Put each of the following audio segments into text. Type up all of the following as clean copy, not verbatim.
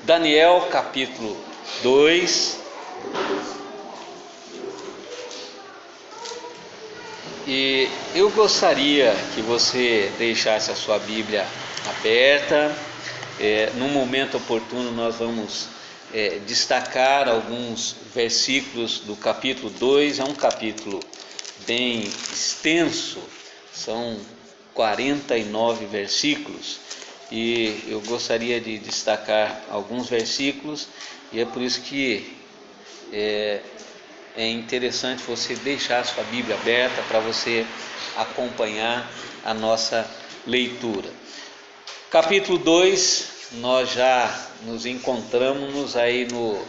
Daniel capítulo 2. E eu gostaria que você deixasse a sua Bíblia aberta. No momento oportuno nós vamos destacar alguns versículos do capítulo 2. É um capítulo bem extenso, são 49 versículos, e eu gostaria de destacar alguns versículos, e é por isso que é interessante você deixar a sua Bíblia aberta para você acompanhar a nossa leitura. Capítulo 2, nós já nos encontramos aí no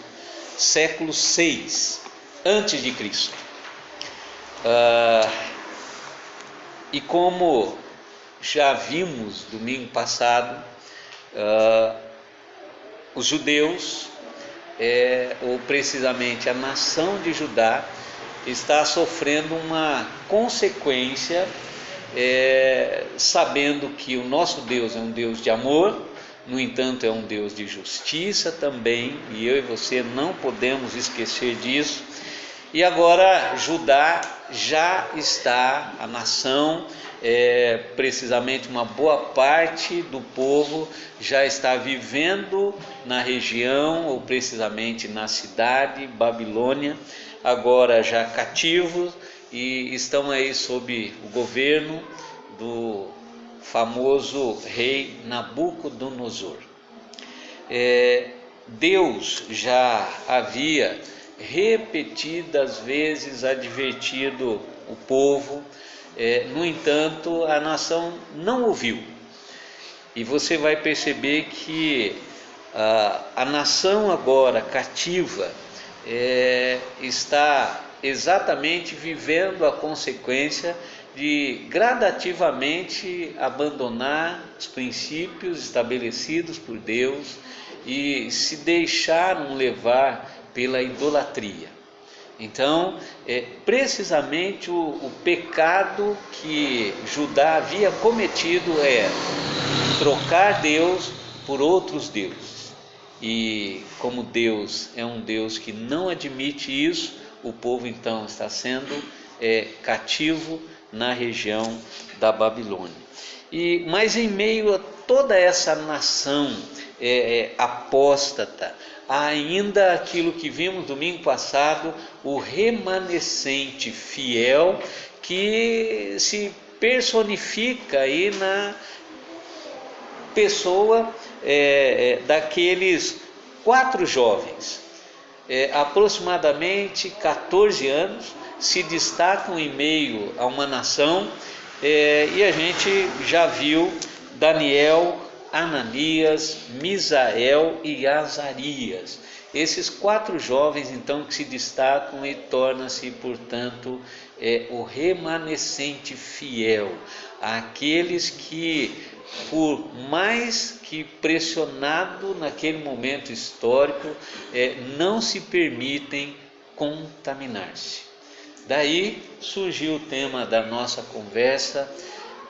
século 6 antes de Cristo. E como já vimos domingo passado, os judeus, ou precisamente a nação de Judá, está sofrendo uma consequência, sabendo que o nosso Deus é um Deus de amor, no entanto é um Deus de justiça também, e eu e você não podemos esquecer disso. E agora Judá já está, a nação, precisamente uma boa parte do povo já está vivendo na região, ou precisamente na cidade Babilônia, agora já cativos, e estão aí sob o governo do famoso rei Nabucodonosor. Deus já havia repetidas vezes advertido o povo, no entanto a nação não ouviu. E você vai perceber que a nação agora cativa está exatamente vivendo a consequência de gradativamente abandonar os princípios estabelecidos por Deus e se deixaram levar pela idolatria. Então, precisamente o pecado que Judá havia cometido é trocar Deus por outros deuses. E como Deus é um Deus que não admite isso, o povo então está sendo cativo na região da Babilônia. Mas em meio a toda essa nação apóstata, ainda aquilo que vimos domingo passado, o remanescente fiel, que se personifica aí na pessoa daqueles 4 jovens, aproximadamente 14 anos, se destacam em meio a uma nação, e a gente já viu Daniel, Ananias, Misael e Azarias. Esses 4 jovens então que se destacam e tornam-se, portanto, o remanescente fiel, aqueles que, por mais que pressionado naquele momento histórico, não se permitem contaminar-se. Daí surgiu o tema da nossa conversa: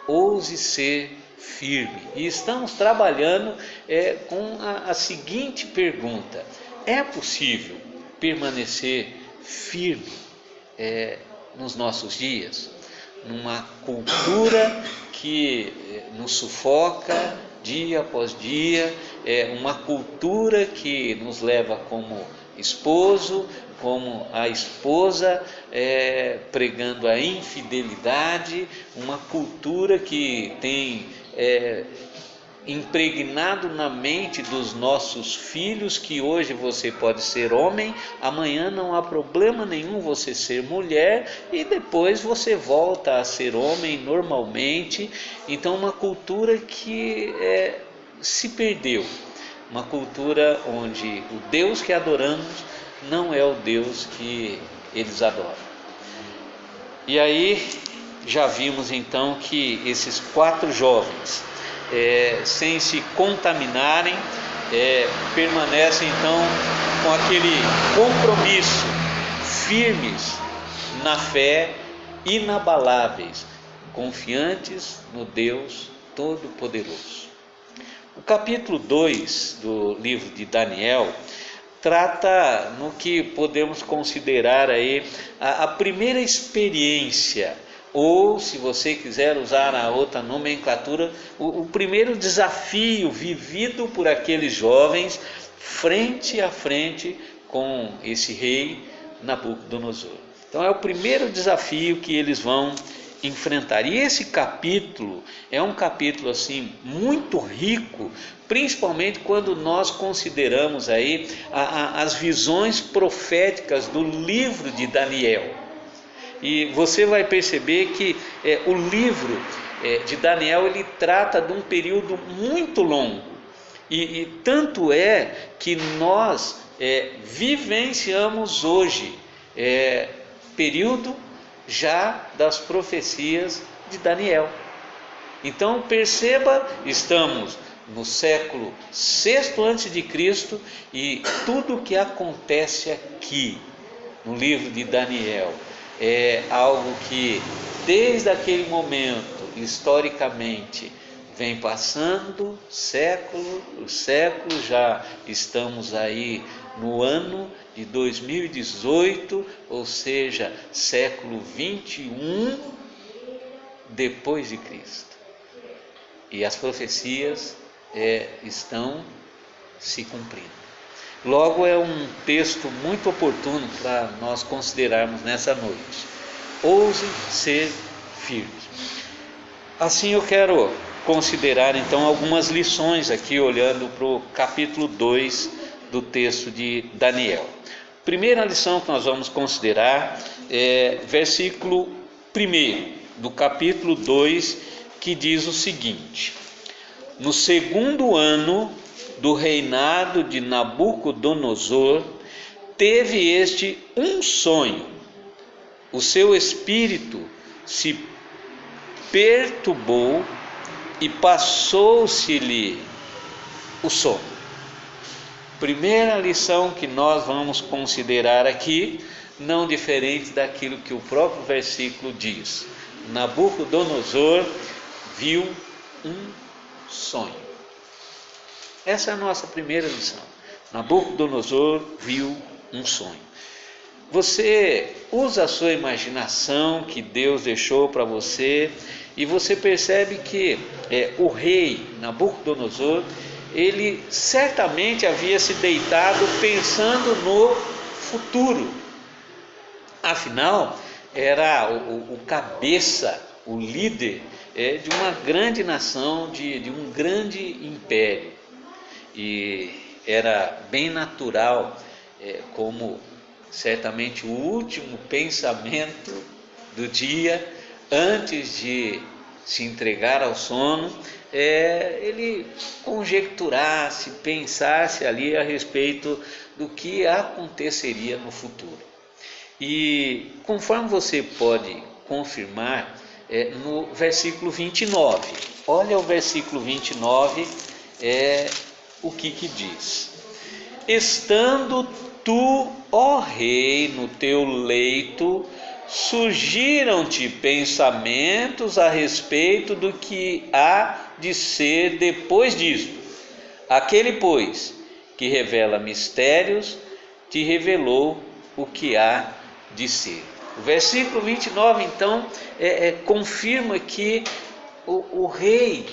ouse ser firme. E estamos trabalhando com a seguinte pergunta: é possível permanecer firme nos nossos dias, numa cultura que nos sufoca dia após dia, uma cultura que nos leva como esposo, como a esposa, pregando a infidelidade, uma cultura que tem impregnado na mente dos nossos filhos que hoje você pode ser homem, amanhã não há problema nenhum você ser mulher, e depois você volta a ser homem normalmente. Então uma cultura que se perdeu, uma cultura onde o Deus que adoramos não é o Deus que eles adoram. E aí já vimos então que esses 4 jovens, sem se contaminarem, permanecem então com aquele compromisso, firmes na fé, inabaláveis, confiantes no Deus Todo-Poderoso. O capítulo 2 do livro de Daniel trata no que podemos considerar aí a primeira experiência, ou se você quiser usar a outra nomenclatura, o primeiro desafio vivido por aqueles jovens frente a frente com esse rei Nabucodonosor. Então é o primeiro desafio que eles vão enfrentar. E esse capítulo é um capítulo assim muito rico, principalmente quando nós consideramos aí as visões proféticas do livro de Daniel. E você vai perceber que o livro de Daniel ele trata de um período muito longo. E tanto é que nós vivenciamos hoje período já das profecias de Daniel. Então perceba, estamos no século VI a.C. e tudo o que acontece aqui no livro de Daniel é algo que desde aquele momento, historicamente, vem passando séculos, já estamos aí no ano de 2018, ou seja, século 21 depois de Cristo. E as profecias estão se cumprindo. Logo é um texto muito oportuno para nós considerarmos nessa noite. Ouse ser firme. Assim eu quero considerar então algumas lições aqui, olhando para o capítulo 2 do texto de Daniel. Primeira lição que nós vamos considerar é versículo 1 do capítulo 2, que diz o seguinte: no segundo ano do reinado de Nabucodonosor, teve este um sonho. O seu espírito se perturbou e passou-se-lhe o sono. Primeira lição que nós vamos considerar aqui, não diferente daquilo que o próprio versículo diz. Nabucodonosor viu um sonho. Essa é a nossa primeira lição. Nabucodonosor viu um sonho. Você usa a sua imaginação que Deus deixou para você e você percebe que o rei Nabucodonosor, ele certamente havia se deitado pensando no futuro. Afinal, era o cabeça, o líder de uma grande nação, de um grande império. E era bem natural, como certamente o último pensamento do dia, antes de se entregar ao sono, ele conjecturasse, pensasse ali a respeito do que aconteceria no futuro. E conforme você pode confirmar, no versículo 29, olha o versículo 29, o que diz: estando tu, ó rei, no teu leito, surgiram-te pensamentos a respeito do que há de ser depois disto. Aquele, pois, que revela mistérios, te revelou o que há de ser. O versículo 29, então, confirma que o rei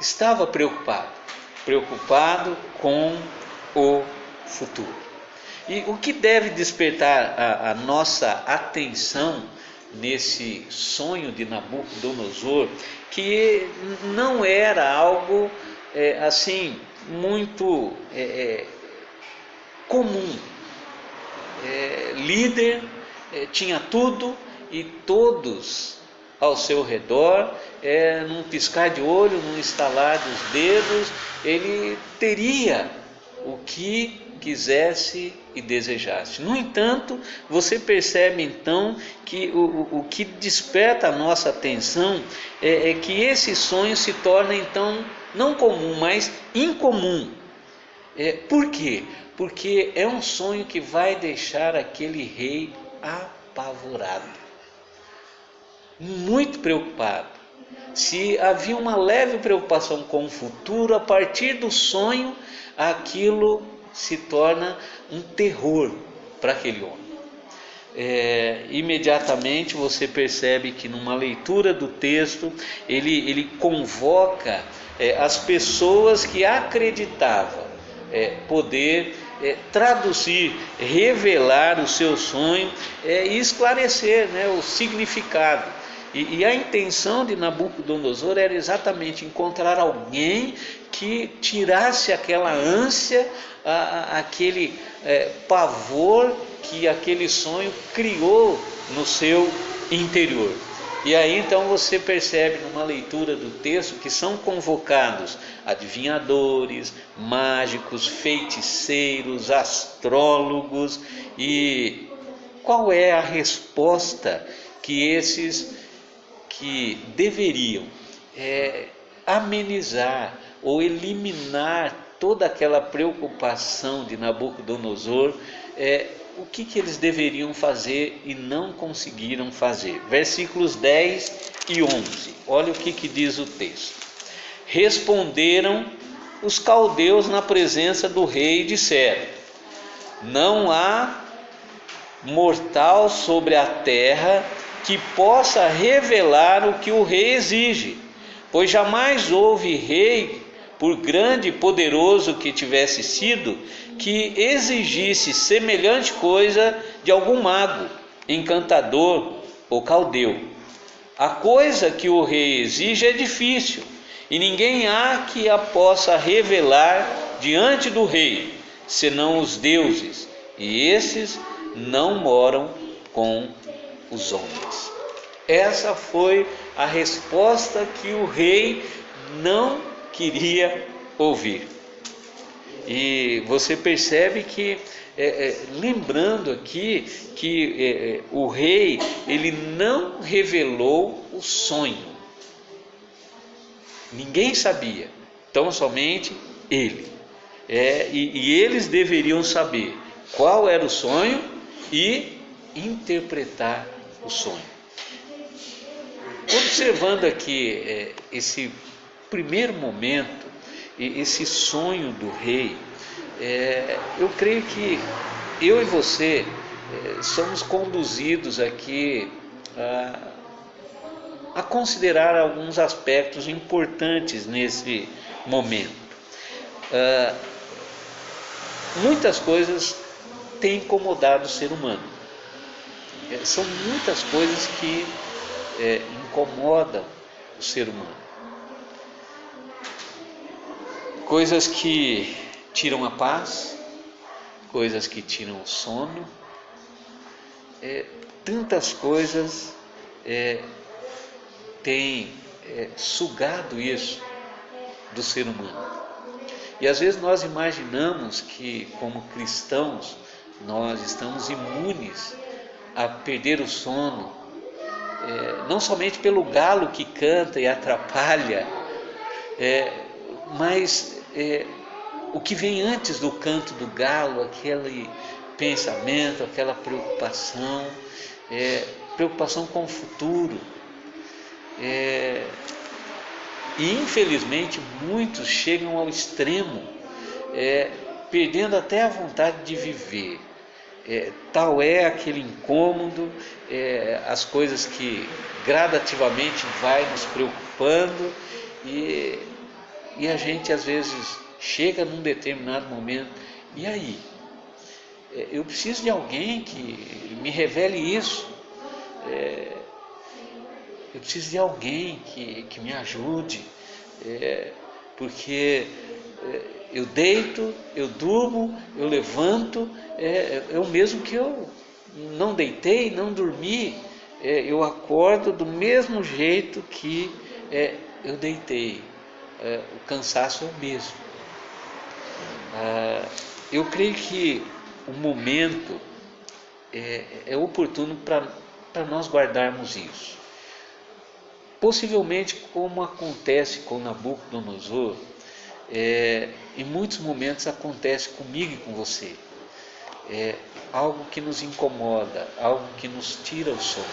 estava preocupado com o futuro. E o que deve despertar a nossa atenção nesse sonho de Nabucodonosor, que não era algo assim muito comum. Líder, tinha tudo e todos ao seu redor, num piscar de olho, num estalar dos dedos, ele teria o que quisesse e desejasse. No entanto, você percebe então que o que desperta a nossa atenção é que esse sonho se torna então não comum, mas incomum. Por quê? Porque é um sonho que vai deixar aquele rei apavorado, muito preocupado. Se havia uma leve preocupação com o futuro, a partir do sonho, aquilo se torna um terror para aquele homem. Imediatamente você percebe que numa leitura do texto, ele convoca as pessoas que acreditavam poder traduzir, revelar o seu sonho e esclarecer, né, o significado. E a intenção de Nabucodonosor era exatamente encontrar alguém que tirasse aquela ânsia, aquele pavor que aquele sonho criou no seu interior. E aí então você percebe numa leitura do texto que são convocados adivinhadores, mágicos, feiticeiros, astrólogos. E qual é a resposta que esses que deveriam amenizar ou eliminar toda aquela preocupação de Nabucodonosor, o que eles deveriam fazer e não conseguiram fazer? Versículos 10 e 11, olha o que diz o texto. Responderam os caldeus na presença do rei e disseram: não há mortal sobre a terra que possa revelar o que o rei exige, pois jamais houve rei, por grande e poderoso que tivesse sido, que exigisse semelhante coisa de algum mago, encantador ou caldeu. A coisa que o rei exige é difícil, e ninguém há que a possa revelar diante do rei, senão os deuses, e esses não moram com os homens. Essa foi a resposta que o rei não queria ouvir. E você percebe que, lembrando aqui, que o rei, ele não revelou o sonho. Ninguém sabia, tão somente ele. E eles deveriam saber qual era o sonho e interpretar o sonho. Observando aqui esse primeiro momento, esse sonho do rei, eu creio que eu e você somos conduzidos aqui a considerar alguns aspectos importantes nesse momento. Muitas coisas têm incomodado o ser humano. São muitas coisas que incomodam o ser humano. Coisas que tiram a paz, coisas que tiram o sono, tantas coisas têm sugado isso do ser humano. E às vezes nós imaginamos que, como cristãos, nós estamos imunes a perder o sono, não somente pelo galo que canta e atrapalha, mas o que vem antes do canto do galo, aquele pensamento, aquela preocupação, preocupação com o futuro. E infelizmente muitos chegam ao extremo, perdendo até a vontade de viver. Tal é aquele incômodo, as coisas que gradativamente vai nos preocupando, e a gente às vezes chega num determinado momento, e aí? Eu preciso de alguém que me revele isso, eu preciso de alguém que me ajude, porque eu deito, eu durmo, eu levanto, é o mesmo que eu não deitei, não dormi, eu acordo do mesmo jeito que eu deitei, o cansaço é o mesmo. Eu creio que o momento é oportuno para nós guardarmos isso. Possivelmente, como acontece com Nabucodonosor, em muitos momentos acontece comigo e com você. Algo que nos incomoda, algo que nos tira o sono.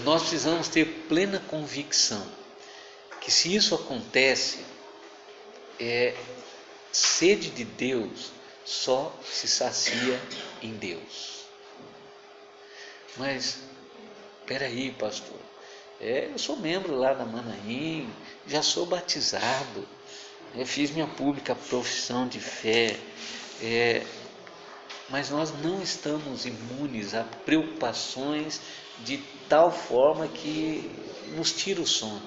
nós precisamos ter plena convicção que se isso acontece, sede de Deus só se sacia em Deus. Mas, peraí, pastor, eu sou membro lá da Manaim, já sou batizado, fiz minha pública profissão de fé, mas nós não estamos imunes a preocupações de tal forma que nos tira o sono,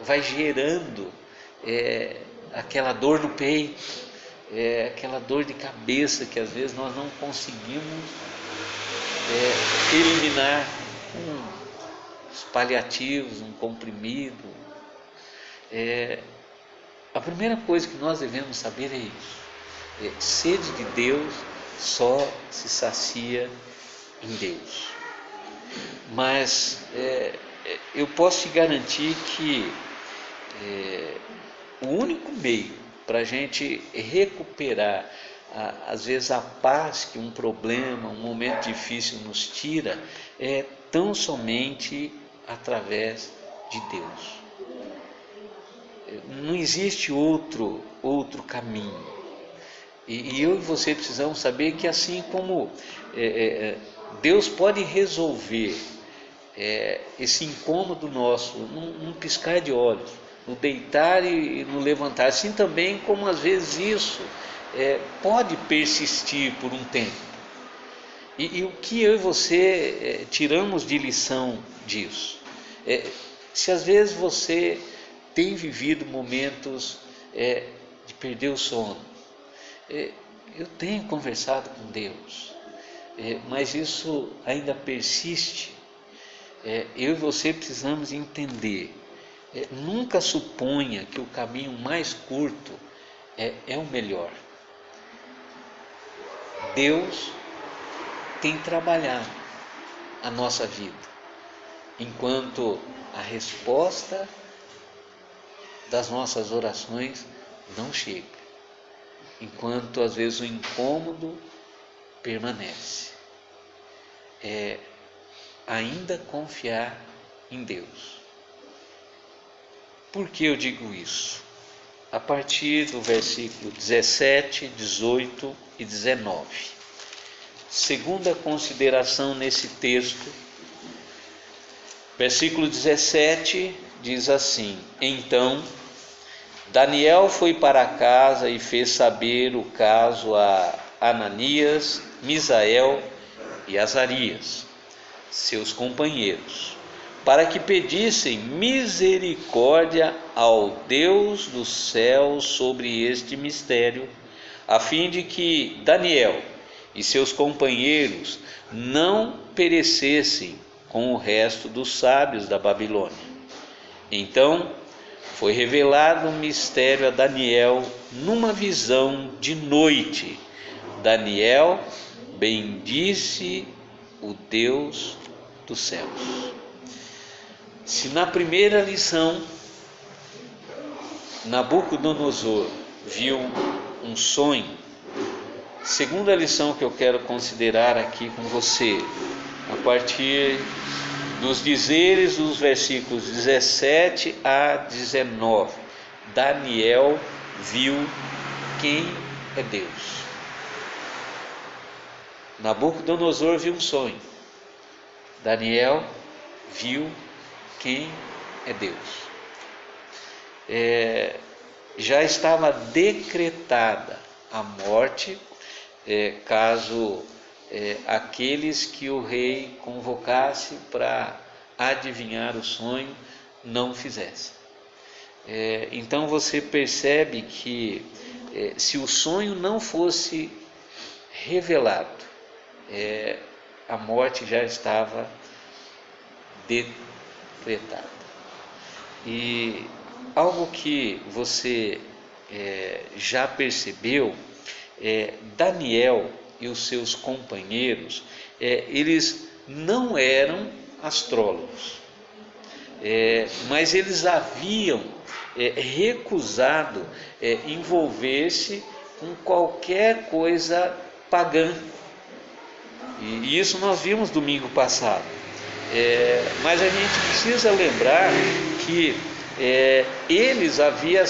vai gerando aquela dor no peito, aquela dor de cabeça que às vezes nós não conseguimos eliminar uns paliativos, um comprimido. A primeira coisa que nós devemos saber é isso: sede de Deus só se sacia em Deus. Mas eu posso te garantir que o único meio para a gente recuperar, às vezes, a paz que um problema, um momento difícil nos tira, é tão somente através de Deus. Não existe outro caminho. E eu e você precisamos saber que, assim como Deus pode resolver esse incômodo nosso num piscar de olhos, no deitar e no levantar, assim também como às vezes isso pode persistir por um tempo. E o que eu e você tiramos de lição disso? Se às vezes você tem vivido momentos de perder o sono, eu tenho conversado com Deus, mas isso ainda persiste. Eu e você precisamos entender, nunca suponha que o caminho mais curto é o melhor. Deus tem trabalhado a nossa vida, enquanto a resposta das nossas orações não chega, enquanto às vezes o incômodo permanece. Ainda confiar em Deus. Por que eu digo isso? A partir do versículo 17, 18 e 19. Segunda consideração nesse texto, versículo 17 diz assim: Então Daniel foi para casa e fez saber o caso a Ananias, Misael e Azarias, seus companheiros, para que pedissem misericórdia ao Deus dos céus sobre este mistério, a fim de que Daniel e seus companheiros não perecessem com o resto dos sábios da Babilônia. Então foi revelado um mistério a Daniel numa visão de noite. Daniel bendisse o Deus dos céus. Se na primeira lição Nabucodonosor viu um sonho, segunda lição que eu quero considerar aqui com você, a partir dos dizeres dos versículos 17 a 19, Daniel viu quem é Deus. Nabucodonosor viu um sonho, Daniel viu quem é Deus. Já estava decretada a morte, caso aqueles que o rei convocasse para adivinhar o sonho não fizessem. Então você percebe que se o sonho não fosse revelado, a morte já estava decretada. E algo que você já percebeu, Daniel e os seus companheiros, eles não eram astrólogos, mas eles haviam recusado envolver-se com qualquer coisa pagã. E isso nós vimos domingo passado. Mas a gente precisa lembrar que eles haviam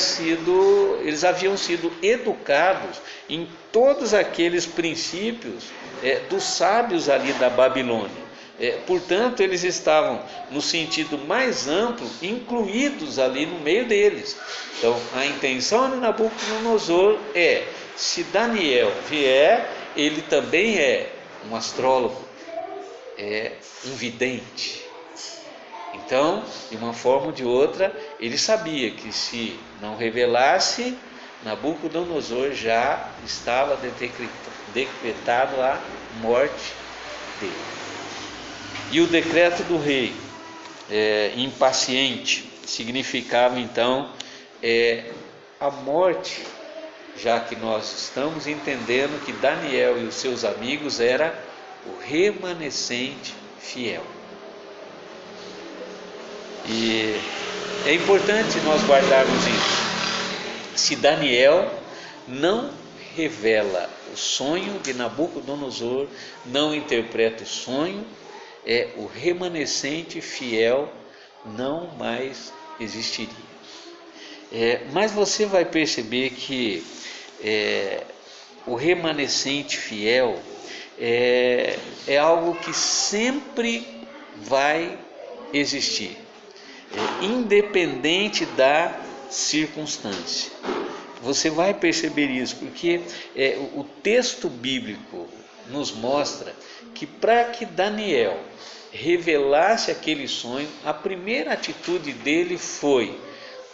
sido educados em todos aqueles princípios dos sábios ali da Babilônia. Portanto, eles estavam, no sentido mais amplo, incluídos ali no meio deles. Então, a intenção de Nabucodonosor se Daniel vier, ele também é um astrólogo, um vidente. Então, de uma forma ou de outra, ele sabia que se não revelasse, Nabucodonosor já estava decretado a morte dele. E o decreto do rei, impaciente, significava então a morte, já que nós estamos entendendo que Daniel e os seus amigos era o remanescente fiel. E é importante nós guardarmos isso. Se Daniel não revela o sonho de Nabucodonosor, não interpreta o sonho, o remanescente fiel não mais existiria. Mas você vai perceber que o remanescente fiel é algo que sempre vai existir, independente da circunstância. Você vai perceber isso, porque o texto bíblico nos mostra que para que Daniel revelasse aquele sonho, a primeira atitude dele foi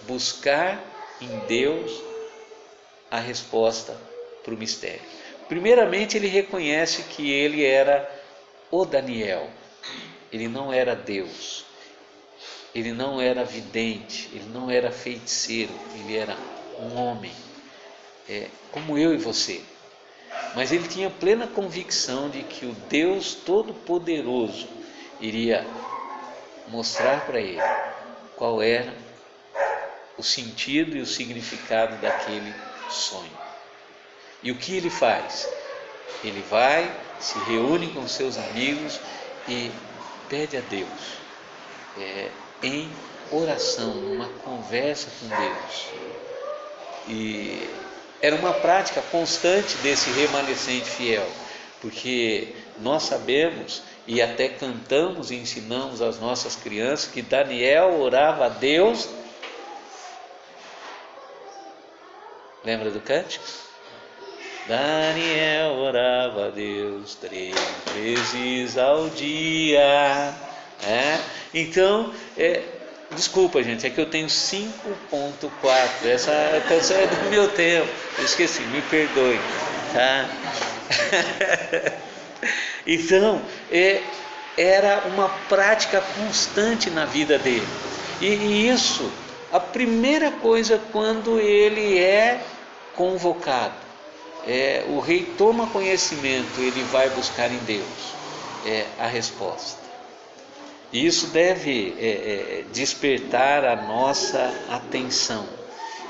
buscar em Deus a resposta para o mistério. Primeiramente, ele reconhece que ele era o Daniel, ele não era Deus, ele não era vidente, ele não era feiticeiro, ele era um homem, como eu e você. Mas ele tinha plena convicção de que o Deus Todo-Poderoso iria mostrar para ele qual era o sentido e o significado daquele sonho. E o que ele faz? Ele vai, se reúne com seus amigos e pede a Deus, em oração, numa conversa com Deus. E era uma prática constante desse remanescente fiel, porque nós sabemos e até cantamos e ensinamos às nossas crianças que Daniel orava a Deus. Lembra do cântico? Daniel orava a Deus 3 vezes ao dia. Então, desculpa, gente, é que eu tenho 5.4. Essa canção é do meu tempo. Eu esqueci, me perdoe, tá? Então, era uma prática constante na vida dele. E isso, a primeira coisa, quando ele é convocado, o rei toma conhecimento, ele vai buscar em Deus a resposta. E isso deve despertar a nossa atenção.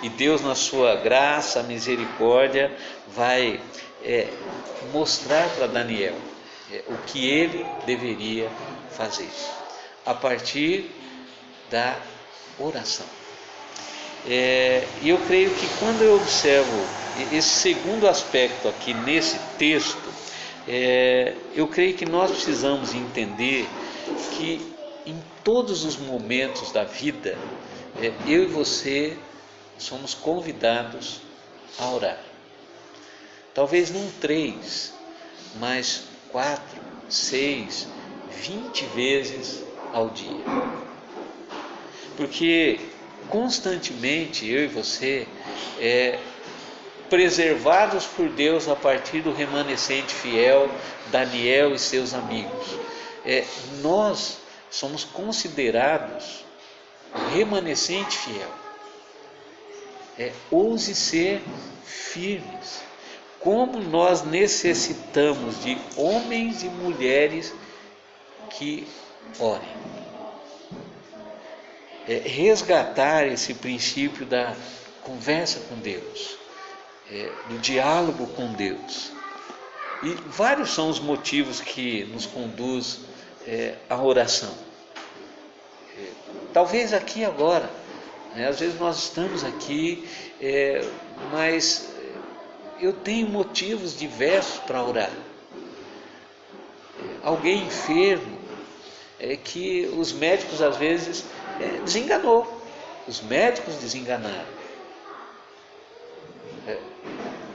E Deus, na sua graça, misericórdia, vai mostrar para Daniel o que ele deveria fazer, a partir da oração. E eu creio que quando eu observo esse segundo aspecto aqui nesse texto, eu creio que nós precisamos entender que em todos os momentos da vida, eu e você somos convidados a orar. Talvez não 3, mas 4, 6, 20 vezes ao dia. Porque constantemente eu e você, preservados por Deus a partir do remanescente fiel, Daniel e seus amigos, nós somos considerados o remanescente fiel. Ouse ser firmes. Como nós necessitamos de homens e mulheres que orem. Resgatar esse princípio da conversa com Deus, do diálogo com Deus. E vários são os motivos que nos conduz à oração. talvez aqui agora, né? Às vezes nós estamos aqui, mas eu tenho motivos diversos para orar. Alguém enfermo, que os médicos às vezes desenganou, os médicos desenganaram,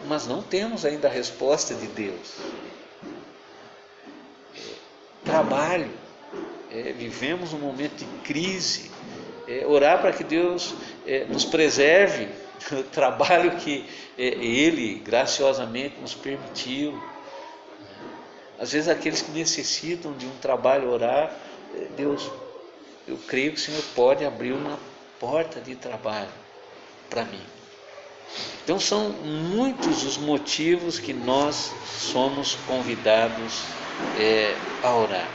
mas não temos ainda a resposta de Deus. Trabalho, vivemos um momento de crise, orar para que Deus nos preserve o trabalho que Ele graciosamente nos permitiu. Às vezes aqueles que necessitam de um trabalho, orar, Deus, eu creio que o Senhor pode abrir uma porta de trabalho para mim. Então são muitos os motivos que nós somos convidados a orar.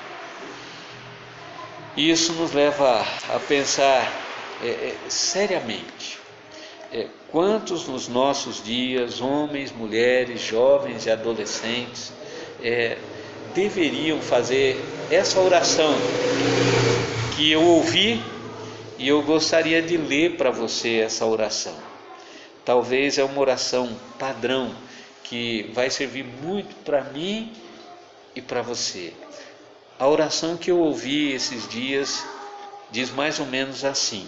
E isso nos leva a pensar seriamente, quantos nos nossos dias, homens, mulheres, jovens e adolescentes, deveriam fazer essa oração que eu ouvi, e eu gostaria de ler para você essa oração. Talvez é uma oração padrão que vai servir muito para mim e para você. A oração que eu ouvi esses dias diz mais ou menos assim: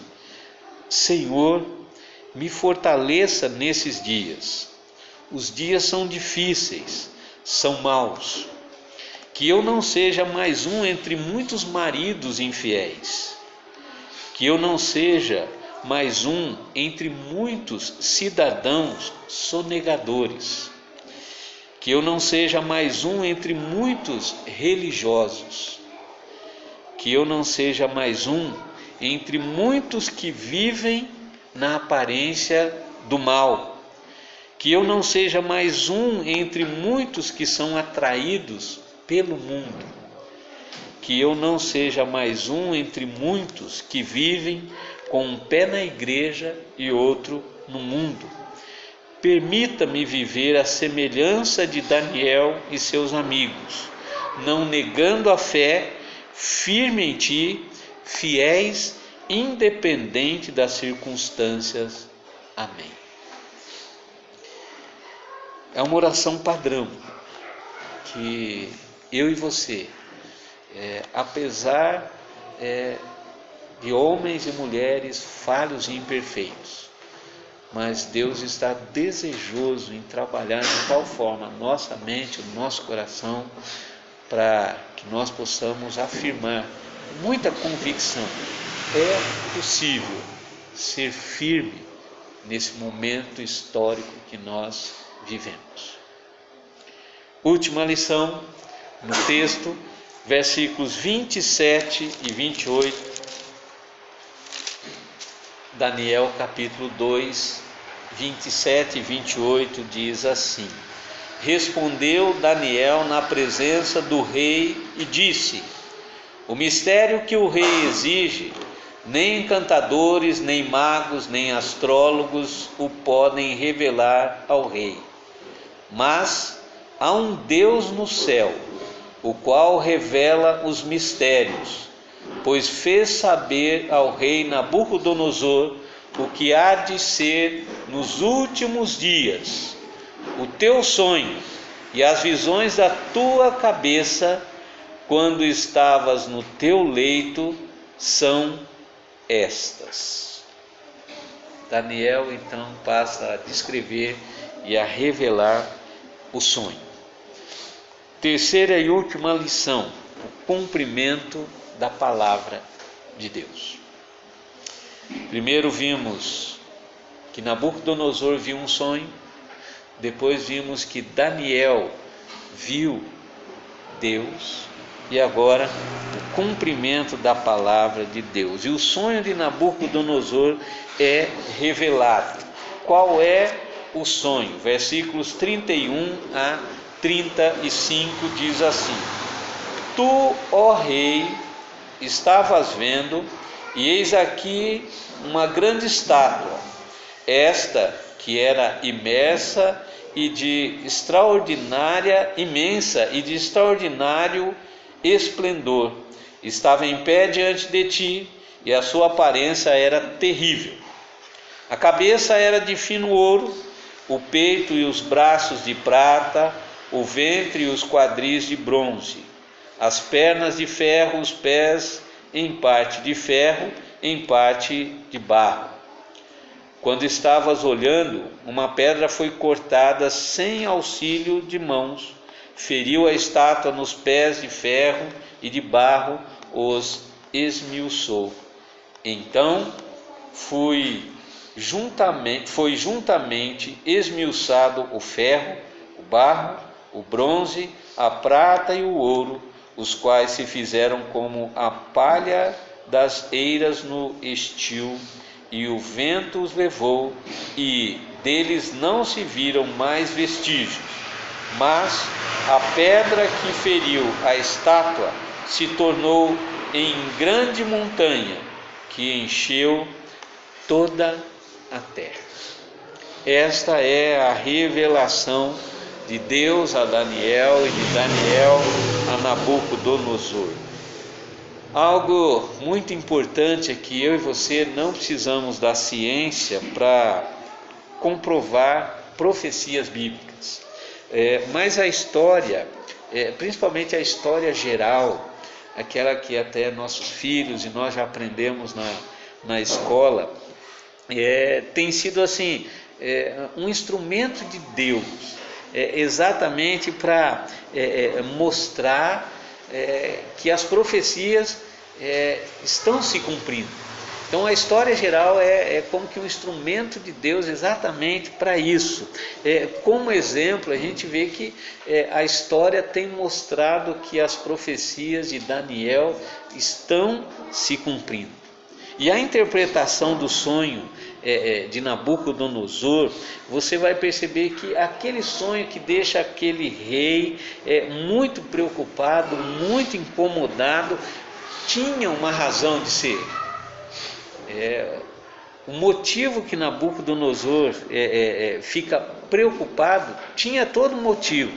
Senhor, me fortaleça nesses dias. Os dias são difíceis, são maus. Que eu não seja mais um entre muitos maridos infiéis. Que eu não seja mais um entre muitos cidadãos sonegadores. Que eu não seja mais um entre muitos religiosos. Que eu não seja mais um entre muitos que vivem na aparência do mal. Que eu não seja mais um entre muitos que são atraídos pelo mundo. Que eu não seja mais um entre muitos que vivem com um pé na igreja e outro no mundo. Permita-me viver a semelhança de Daniel e seus amigos, não negando a fé, firme em Ti, fiéis, independente das circunstâncias. Amém. É uma oração padrão que eu e você, apesar de homens e mulheres falhos e imperfeitos, mas Deus está desejoso em trabalhar de tal forma a nossa mente, o nosso coração, para que nós possamos afirmar com muita convicção: é possível ser firme nesse momento histórico que nós vivemos. Última lição no texto, versículos 27 e 28, Daniel capítulo 2, 27 e 28 diz assim: Respondeu Daniel na presença do rei e disse: O mistério que o rei exige, nem encantadores, nem magos, nem astrólogos o podem revelar ao rei. Mas há um Deus no céu, o qual revela os mistérios, pois fez saber ao rei Nabucodonosor o que há de ser nos últimos dias. O teu sonho e as visões da tua cabeça, quando estavas no teu leito, são estas. Daniel então passa a descrever e a revelar o sonho. Terceira e última lição: o cumprimento da palavra de Deus. Primeiro vimos que Nabucodonosor viu um sonho, depois vimos que Daniel viu Deus, e agora o cumprimento da palavra de Deus. E o sonho de Nabucodonosor é revelado. Qual é o sonho? Versículos 31 a 35 diz assim: Tu, ó rei, estavas vendo, e eis aqui uma grande estátua, esta que era imensa e de extraordinária, imensa e de extraordinário esplendor, estava em pé diante de ti, e a sua aparência era terrível. A cabeça era de fino ouro, o peito e os braços de prata, o ventre e os quadris de bronze, as pernas de ferro, os pés em parte de ferro, em parte de barro. Quando estavas olhando, uma pedra foi cortada sem auxílio de mãos, feriu a estátua nos pés de ferro e de barro os esmiuçou. Então foi juntamente esmiuçado o ferro, o barro, o bronze, a prata e o ouro, os quais se fizeram como a palha das eiras no estio, e o vento os levou, e deles não se viram mais vestígios. Mas a pedra que feriu a estátua se tornou em grande montanha, que encheu toda a terra. Esta é a revelação de Deus a Daniel e de Daniel a Nabucodonosor. Algo muito importante é que eu e você não precisamos da ciência para comprovar profecias bíblicas, mas a história, principalmente a história geral, aquela que até nossos filhos e nós já aprendemos na escola, tem sido assim, um instrumento de Deus, exatamente para mostrar que as profecias estão se cumprindo. Então a história geral é como que um instrumento de Deus exatamente para isso. Como exemplo, a gente vê que a história tem mostrado que as profecias de Daniel estão se cumprindo. E a interpretação do sonho de Nabucodonosor, você vai perceber que aquele sonho que deixa aquele rei muito preocupado, muito incomodado, tinha uma razão de ser. O motivo que Nabucodonosor fica preocupado tinha todo motivo.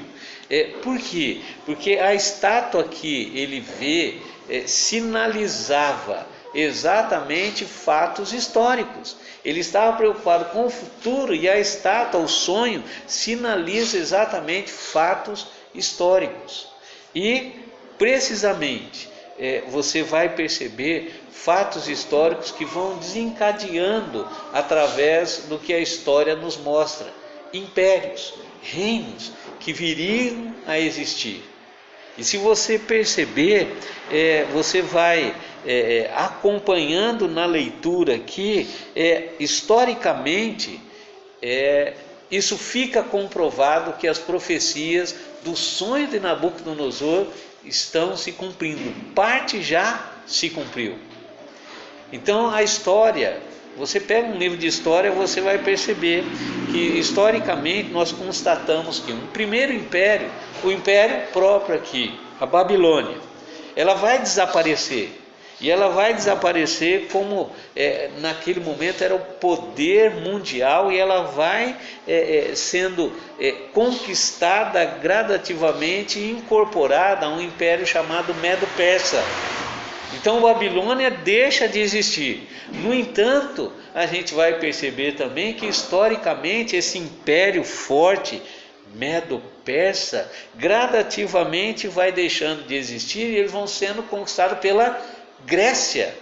Por quê? Porque a estátua que ele vê sinalizava exatamente fatos históricos. Ele estava preocupado com o futuro, e a estátua, o sonho, sinaliza exatamente fatos históricos. E precisamente você vai perceber fatos históricos que vão desencadeando através do que a história nos mostra. Impérios, reinos que viriam a existir. E se você perceber, você vai acompanhando na leitura que, historicamente, isso fica comprovado que as profecias do sonho de Nabucodonosor estão se cumprindo. Parte já se cumpriu. Então a história, você pega um livro de história, você vai perceber que historicamente nós constatamos que um primeiro império, o império próprio aqui, a Babilônia, ela vai desaparecer. E ela vai desaparecer como naquele momento era o poder mundial, e ela vai sendo conquistada gradativamente e incorporada a um império chamado Medo-Persa. Então a Babilônia deixa de existir. No entanto, a gente vai perceber também que historicamente esse império forte, Medo-Persa, gradativamente vai deixando de existir, e eles vão sendo conquistados pela Grécia.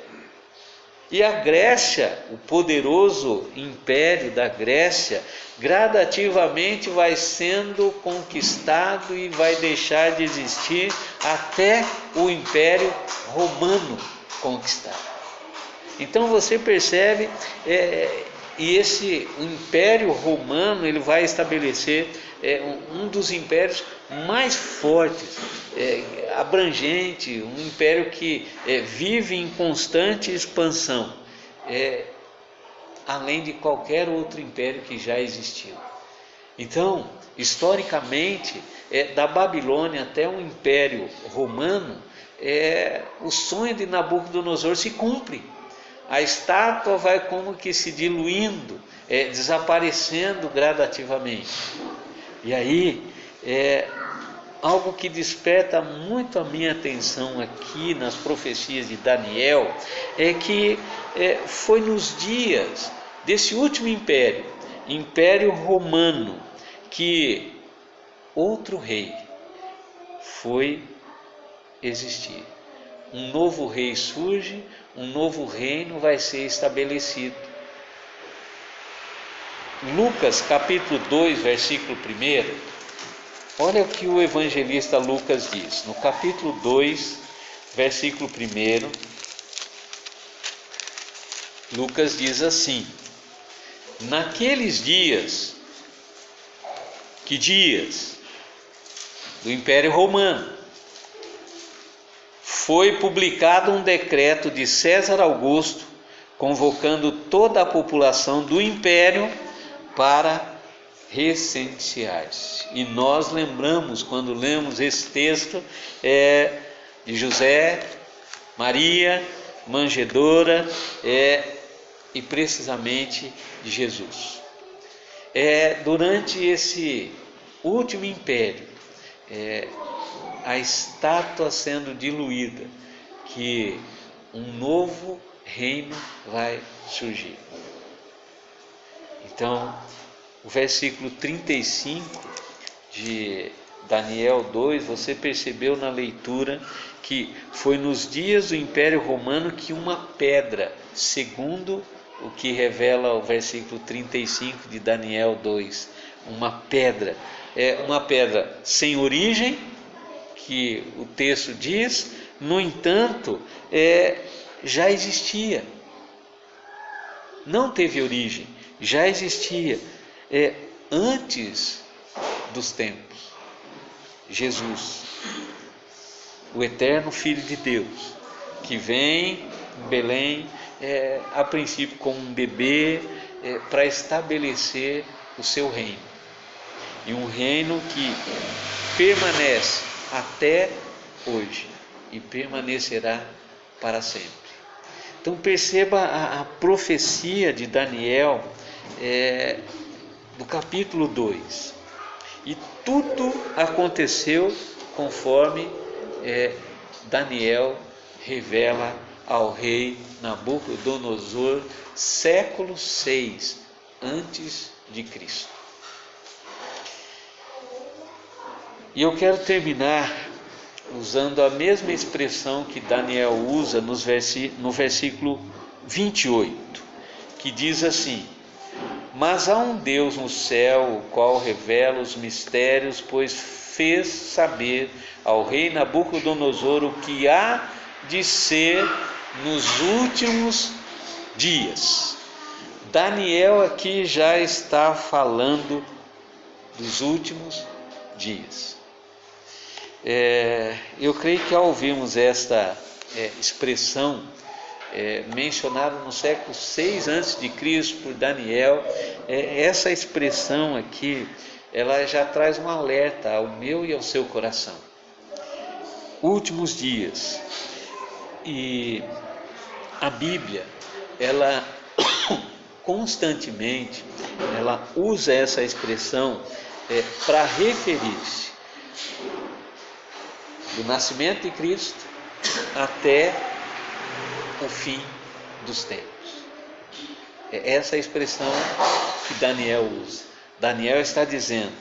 E a Grécia, o poderoso império da Grécia, gradativamente vai sendo conquistado e vai deixar de existir até o Império Romano conquistar. Então você percebe, o Império Romano, ele vai estabelecer um dos impérios mais fortes, abrangente, um império que vive em constante expansão, além de qualquer outro império que já existiu. Então, historicamente, da Babilônia até o Império Romano, o sonho de Nabucodonosor se cumpre. A estátua vai como que se diluindo, desaparecendo gradativamente. E aí, algo que desperta muito a minha atenção aqui nas profecias de Daniel é que foi nos dias desse último império, Império Romano, que outro rei foi existir. Um novo rei surge, um novo reino vai ser estabelecido. Lucas capítulo 2, versículo 1, olha o que o evangelista Lucas diz. No capítulo 2, versículo 1, Lucas diz assim: naqueles dias, que dias? Do Império Romano, foi publicado um decreto de César Augusto, convocando toda a população do Império para recensear-se. E nós lembramos, quando lemos esse texto, de José, Maria, manjedoura, e precisamente de Jesus. Durante esse último império, a estátua sendo diluída, que um novo reino vai surgir. Então, o versículo 35 de Daniel 2, você percebeu na leitura que foi nos dias do Império Romano que uma pedra, segundo o que revela o versículo 35 de Daniel 2, uma pedra sem origem, que o texto diz, no entanto, já existia. Não teve origem, já existia. Antes dos tempos. Jesus, o eterno Filho de Deus, que vem em Belém, a princípio como um bebê, para estabelecer o seu reino. E um reino que permanece até hoje e permanecerá para sempre. Então perceba a profecia de Daniel do capítulo 2. E tudo aconteceu conforme Daniel revela ao rei Nabucodonosor, século 6 antes de Cristo. E eu quero terminar usando a mesma expressão que Daniel usa no versículo 28, que diz assim: mas há um Deus no céu, o qual revela os mistérios, pois fez saber ao rei Nabucodonosor o que há de ser nos últimos dias. Daniel aqui já está falando dos últimos dias. Eu creio que ao ouvirmos esta expressão mencionada no século 6 a.C. por Daniel, essa expressão aqui, ela já traz um alerta ao meu e ao seu coração. Últimos dias. E a Bíblia, ela constantemente, ela usa essa expressão para referir-se do nascimento de Cristo até o fim dos tempos. É essa a expressão que Daniel usa. Daniel está dizendo: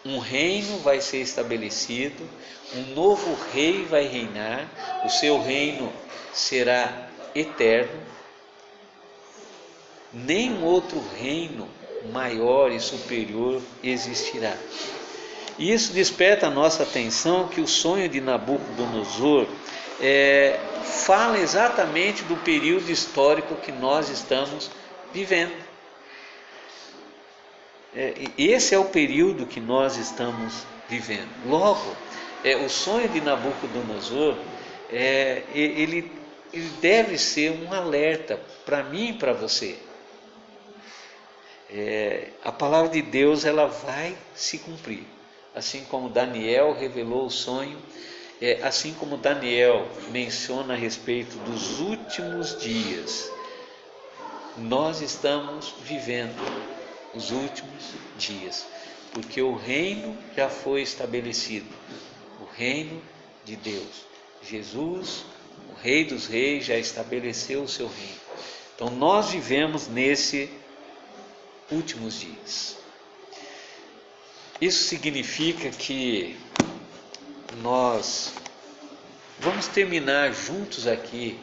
um reino vai ser estabelecido, um novo rei vai reinar, o seu reino será eterno, nenhum outro reino maior e superior existirá. E isso desperta a nossa atenção que o sonho de Nabucodonosor fala exatamente do período histórico que nós estamos vivendo. Esse é o período que nós estamos vivendo. Logo, o sonho de Nabucodonosor, ele deve ser um alerta para mim e para você. A palavra de Deus, ela vai se cumprir. Assim como Daniel revelou o sonho, assim como Daniel menciona a respeito dos últimos dias, nós estamos vivendo os últimos dias, porque o reino já foi estabelecido, reino de Deus. Jesus, o Rei dos Reis, já estabeleceu o seu reino. Então nós vivemos nesses últimos dias. Isso significa que nós vamos terminar juntos aqui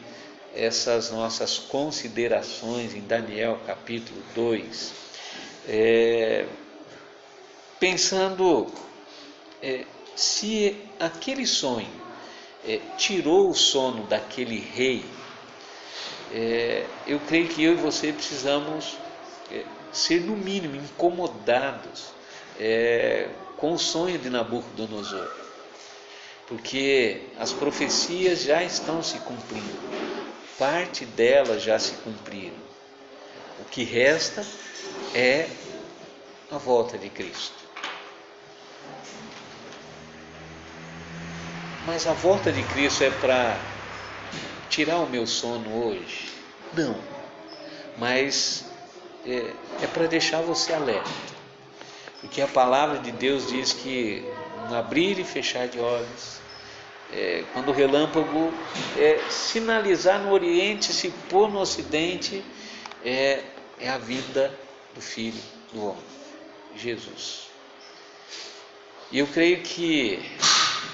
essas nossas considerações em Daniel capítulo 2, pensando se aquele sonho tirou o sono daquele rei. Eu creio que eu e você precisamos ser no mínimo incomodados com o sonho de Nabucodonosor, porque as profecias já estão se cumprindo, parte delas já se cumpriram. O que resta é a volta de Cristo. Mas a volta de Cristo é para tirar o meu sono hoje? Não. Mas é para deixar você alerta. Porque a palavra de Deus diz que no abrir e fechar de olhos, quando o relâmpago sinalizar no Oriente, se pôr no Ocidente, é a vinda do Filho do Homem, Jesus. E eu creio que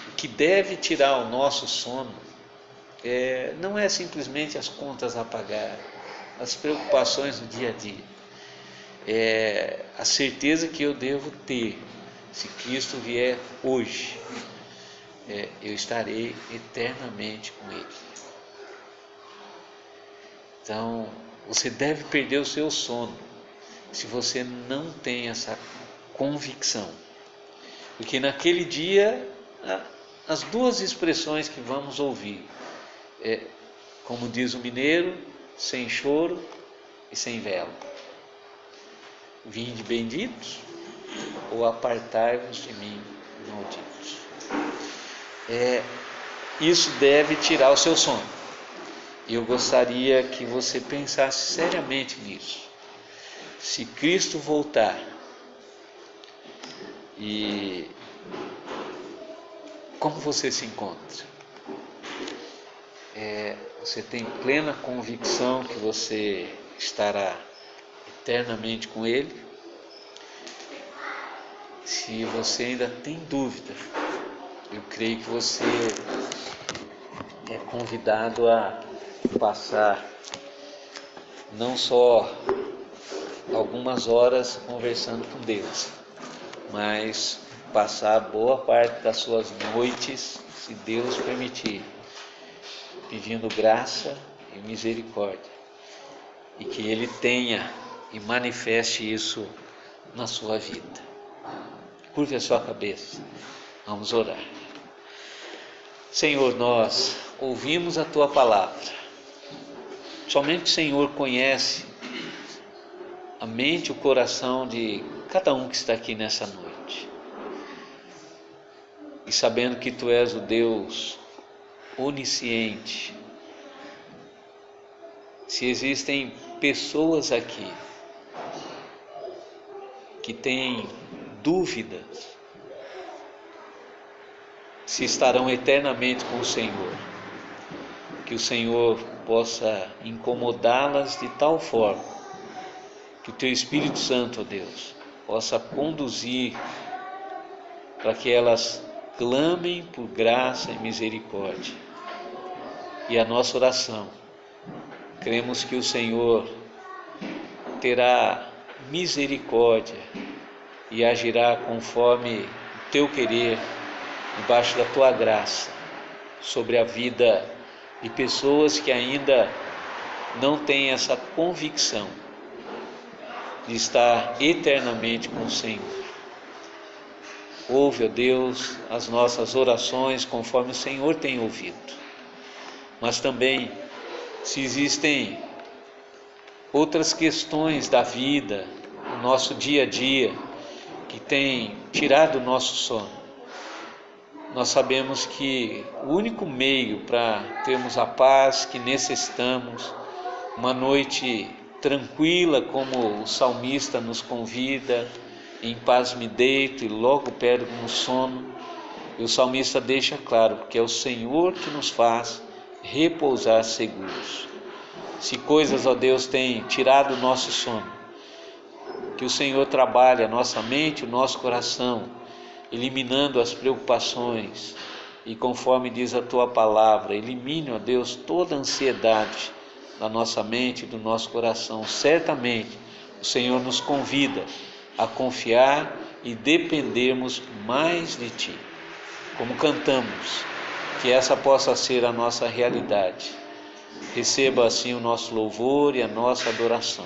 o que deve tirar o nosso sono não é simplesmente as contas a pagar, as preocupações do dia a dia. É a certeza que eu devo ter: se Cristo vier hoje, eu estarei eternamente com Ele. Então, você deve perder o seu sono se você não tem essa convicção. Porque naquele dia, as duas expressões que vamos ouvir, como diz o mineiro, sem choro e sem vela. Vinde benditos, ou apartai-vos de mim, malditos. Isso deve tirar o seu sono. E eu gostaria que você pensasse seriamente nisso. Se Cristo voltar, e como você se encontra? Você tem plena convicção que você estará eternamente com Ele? Se você ainda tem dúvida, eu creio que você é convidado a passar não só algumas horas conversando com Deus, mas passar boa parte das suas noites, se Deus permitir, pedindo graça e misericórdia, e que Ele tenha e manifeste isso na sua vida. Curve a sua cabeça, vamos orar. Senhor, nós ouvimos a Tua palavra. Somente o Senhor conhece a mente e o coração de cada um que está aqui nessa noite. E sabendo que Tu és o Deus onisciente, se existem pessoas aqui que têm dúvidas se estarão eternamente com o Senhor, que o Senhor possa incomodá-las de tal forma que o Teu Espírito Santo, ó Deus, possa conduzir para que elas clamem por graça e misericórdia. E a nossa oração, cremos que o Senhor terá misericórdia e agirá conforme o Teu querer, debaixo da Tua graça, sobre a vida de pessoas que ainda não têm essa convicção de estar eternamente com o Senhor. Ouve, ó Deus, as nossas orações conforme o Senhor tem ouvido. Mas também, se existem outras questões da vida, no nosso dia a dia, que tem tirado o nosso sono, nós sabemos que o único meio para termos a paz que necessitamos, uma noite tranquila, como o salmista nos convida, em paz me deito e logo perco no sono, E o salmista deixa claro que é o Senhor que nos faz repousar seguros. Se coisas, ó Deus, têm tirado o nosso sono, que o Senhor trabalhe a nossa mente, o nosso coração, eliminando as preocupações, e conforme diz a Tua palavra, elimine, ó Deus, toda a ansiedade da nossa mente e do nosso coração. Certamente o Senhor nos convida a confiar e dependermos mais de Ti. Como cantamos, que essa possa ser a nossa realidade. Receba assim o nosso louvor e a nossa adoração.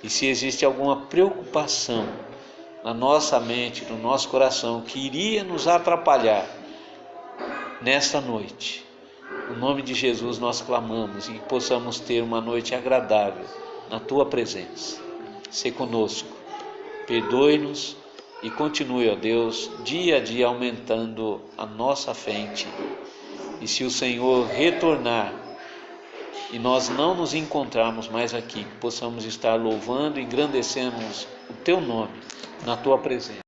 E se existe alguma preocupação na nossa mente, no nosso coração, que iria nos atrapalhar nesta noite, no nome de Jesus nós clamamos e que possamos ter uma noite agradável na Tua presença. Sê conosco, perdoe-nos e continue, ó Deus, dia a dia aumentando a nossa fé em Ti. E se o Senhor retornar e nós não nos encontrarmos mais aqui, que possamos estar louvando e engrandecendo o Teu nome na Tua presença.